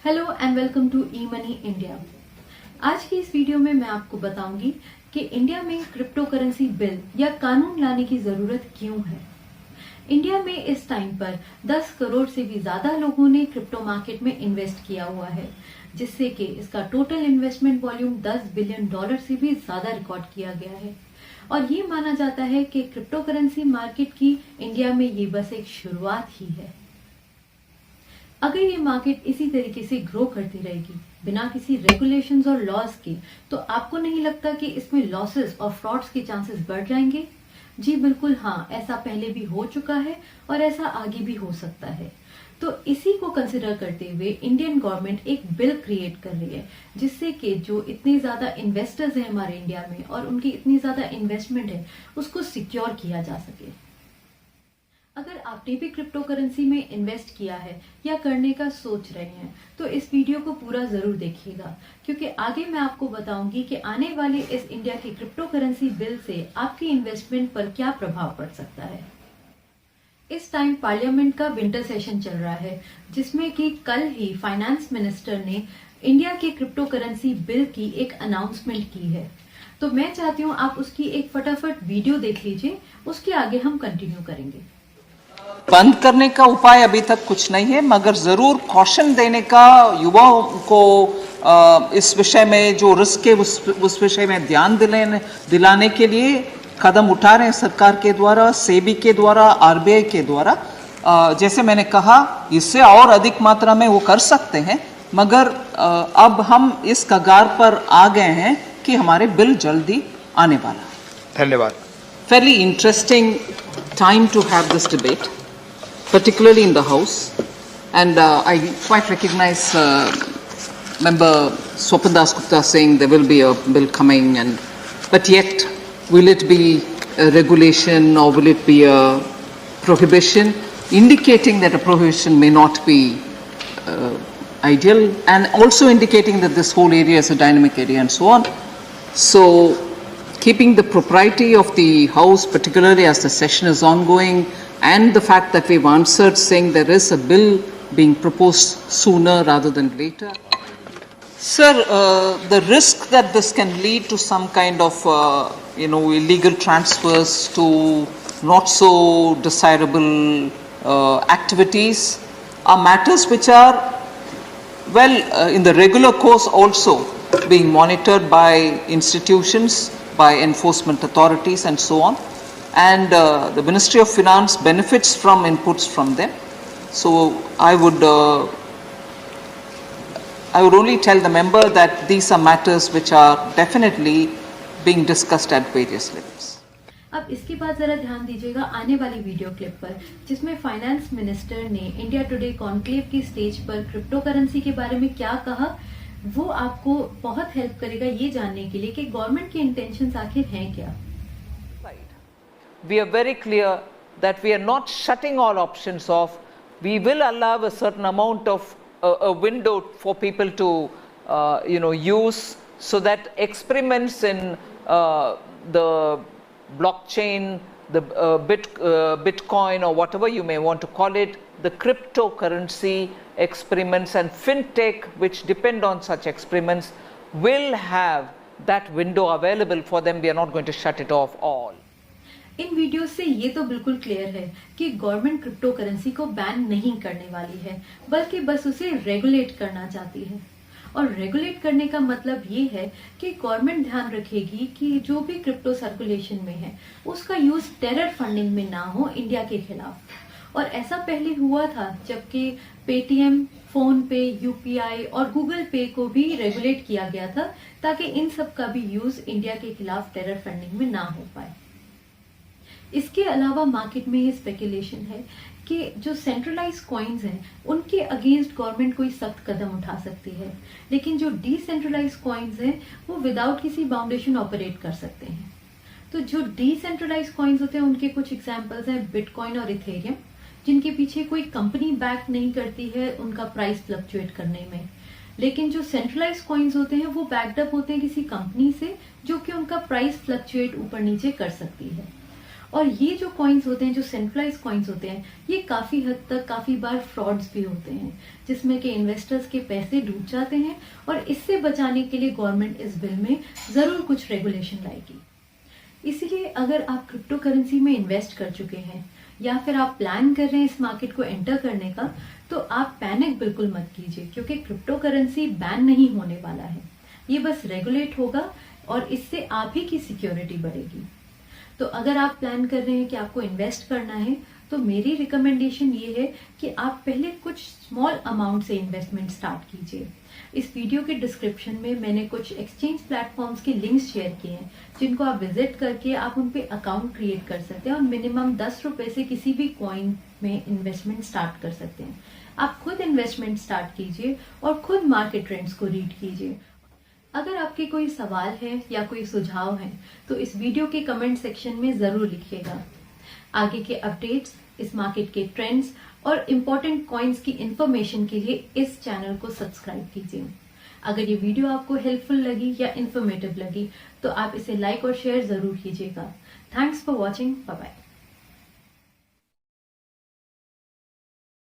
Hello and welcome to E money India. आज की इस वीडियो में मैं आपको बताऊंगी कि इंडिया में क्रिप्टो करेंसी बिल या कानून लाने की जरूरत क्यों है। इंडिया में इस टाइम पर 10 करोड़ से भी ज्यादा लोगों ने क्रिप्टो मार्केट में इन्वेस्ट किया हुआ है, जिससे कि इसका टोटल इन्वेस्टमेंट वॉल्यूम $10 बिलियन से भी ज्यादा रिकॉर्ड किया गया है। और ये माना जाता है कि क्रिप्टो करेंसी मार्केट की इंडिया में ये बस एक शुरुआत ही है। अगर ये मार्केट इसी तरीके से ग्रो करती रहेगी बिना किसी रेगुलेशंस और लॉज के, तो आपको नहीं लगता कि इसमें लॉसेस और फ्रॉड्स के चांसेस बढ़ जाएंगे? जी बिल्कुल हाँ, ऐसा पहले भी हो चुका है और ऐसा आगे भी हो सकता है। तो इसी को कंसिडर करते हुए इंडियन गवर्नमेंट एक बिल क्रिएट कर रही है, जिससे कि जो इतने ज्यादा इन्वेस्टर्स हैं हमारे इंडिया में और उनकी इतनी ज्यादा इन्वेस्टमेंट है, उसको सिक्योर किया जा सके। अगर आपने भी क्रिप्टो करेंसी में इन्वेस्ट किया है या करने का सोच रहे हैं, तो इस वीडियो को पूरा जरूर देखिएगा, क्योंकि आगे मैं आपको बताऊंगी कि आने वाले इस इंडिया की क्रिप्टो करेंसी बिल से आपकी इन्वेस्टमेंट पर क्या प्रभाव पड़ सकता है। इस टाइम पार्लियामेंट का विंटर सेशन चल रहा है, जिसमें कि कल ही फाइनेंस मिनिस्टर ने इंडिया के क्रिप्टो करेंसी बिल की एक अनाउंसमेंट की है। तो मैं चाहती हूँ आप उसकी एक फटाफट वीडियो देख लीजिए, उसके आगे हम कंटिन्यू करेंगे। बंद करने का उपाय अभी तक कुछ नहीं है, मगर जरूर कॉशन देने का, युवाओं को इस विषय में जो रिस्क है उस विषय में ध्यान दिलाने के लिए कदम उठा रहे हैं सरकार के द्वारा, सेबी के द्वारा, आरबीआई के द्वारा। जैसे मैंने कहा, इससे और अधिक मात्रा में वो कर सकते हैं, मगर अब हम इस कगार पर आ गए हैं कि हमारे बिल जल्दी आने वाला है। धन्यवाद। Fairly interesting time to have this debate, particularly in the House, and I quite recognize Member Swapan Dasgupta saying there will be a bill coming, but yet will it be a regulation or will it be a prohibition, indicating that a prohibition may not be ideal, and also indicating that this whole area is a dynamic area and so on. So keeping the propriety of the House, particularly as the session is ongoing, and the fact that we've answered saying there is a bill being proposed sooner rather than later. Sir, the risk that this can lead to some kind of, illegal transfers to not so desirable activities are matters which are, in the regular course also being monitored by institutions, by enforcement authorities and so on, and the Ministry of Finance benefits from inputs from them. So I would only tell the member that these are matters which are definitely being discussed at various levels. अब इसके बाद जरा ध्यान दीजिएगा आने वाली video clip पर, जिसमें फाइनेंस मिनिस्टर ने इंडिया टुडे कॉन्क्लेव की स्टेज पर क्रिप्टो करेंसी के बारे में क्या कहा। वो आपको बहुत हेल्प करेगा ये जानने के लिए कि गवर्नमेंट के इंटेंशंस आखिर हैं क्या। We are very clear that we are not shutting all options off. We will allow a certain amount of a window for people to use, so that experiments in the blockchain, the Bitcoin or whatever you may want to call it, the cryptocurrency experiments and fintech which depend on such experiments will have that window available for them. We are not going to shut it off all. In video से ये तो बिल्कुल clear है कि government crypto currency को ban नहीं करने वाली है, बल्कि बस उसे रेगुलेट करना चाहती है। और रेगुलेट करने का मतलब ये है कि गवर्नमेंट ध्यान रखेगी कि जो भी क्रिप्टो सर्कुलेशन में है उसका यूज टेरर फंडिंग में ना हो इंडिया के खिलाफ। और ऐसा पहले हुआ था जबकि पेटीएम, फोन पे, यूपीआई और गूगल पे को भी रेगुलेट किया गया था, ताकि इन सब का भी यूज इंडिया के खिलाफ टेरर फंडिंग में ना हो पाए। इसके अलावा मार्केट में ये स्पेकुलेशन है कि जो सेंट्रलाइज कॉइन्स हैं उनके अगेंस्ट गवर्नमेंट कोई सख्त कदम उठा सकती है, लेकिन जो डिसेंट्रलाइज कॉइन्स हैं वो विदाउट किसी बाउंडेशन ऑपरेट कर सकते हैं। तो जो डिसेंट्रलाइज कॉइन्स होते हैं उनके कुछ एग्जांपल्स हैं बिटकॉइन और इथेरियम, जिनके पीछे कोई कंपनी बैक नहीं करती है उनका प्राइस फ्लक्चुएट करने में। लेकिन जो सेंट्रलाइज कॉइन्स होते हैं वो बैक्ड अप होते हैं किसी कंपनी से, जो कि उनका प्राइस फ्लक्चुएट ऊपर नीचे कर सकती है। और ये जो कॉइन्स होते हैं, जो सेंट्रलाइज कॉइन्स होते हैं, ये काफी हद तक काफी बार फ्रॉड्स भी होते हैं, जिसमें कि इन्वेस्टर्स के पैसे डूब जाते हैं। और इससे बचाने के लिए गवर्नमेंट इस बिल में जरूर कुछ रेगुलेशन लाएगी। इसलिए अगर आप क्रिप्टो करेंसी में इन्वेस्ट कर चुके हैं या फिर आप प्लान कर रहे हैं इस मार्केट को एंटर करने का, तो आप पैनिक बिल्कुल मत कीजिए, क्योंकि क्रिप्टो करेंसी बैन नहीं होने वाला है। ये बस रेगुलेट होगा और इससे आप ही की सिक्योरिटी बढ़ेगी। तो अगर आप प्लान कर रहे हैं कि आपको इन्वेस्ट करना है, तो मेरी रिकमेंडेशन ये है कि आप पहले कुछ स्मॉल अमाउंट से इन्वेस्टमेंट स्टार्ट कीजिए। इस वीडियो के डिस्क्रिप्शन में मैंने कुछ एक्सचेंज प्लेटफॉर्म्स के लिंक्स शेयर किए हैं, जिनको आप विजिट करके आप उन पे अकाउंट क्रिएट कर सकते हैं और मिनिमम 10 रुपए से किसी भी कॉइन में इन्वेस्टमेंट स्टार्ट कर सकते हैं। आप खुद इन्वेस्टमेंट स्टार्ट कीजिए और खुद मार्केट ट्रेंड्स को रीड कीजिए। अगर आपके कोई सवाल है या कोई सुझाव है तो इस वीडियो के कमेंट सेक्शन में जरूर लिखिएगा। आगे के अपडेट्स, इस मार्केट के ट्रेंड्स और इम्पोर्टेंट कॉइन्स की इंफॉर्मेशन के लिए इस चैनल को सब्सक्राइब कीजिए। अगर ये वीडियो आपको हेल्पफुल लगी या इन्फॉर्मेटिव लगी तो आप इसे लाइक और शेयर जरूर कीजिएगा। Thanks for watching. Bye bye.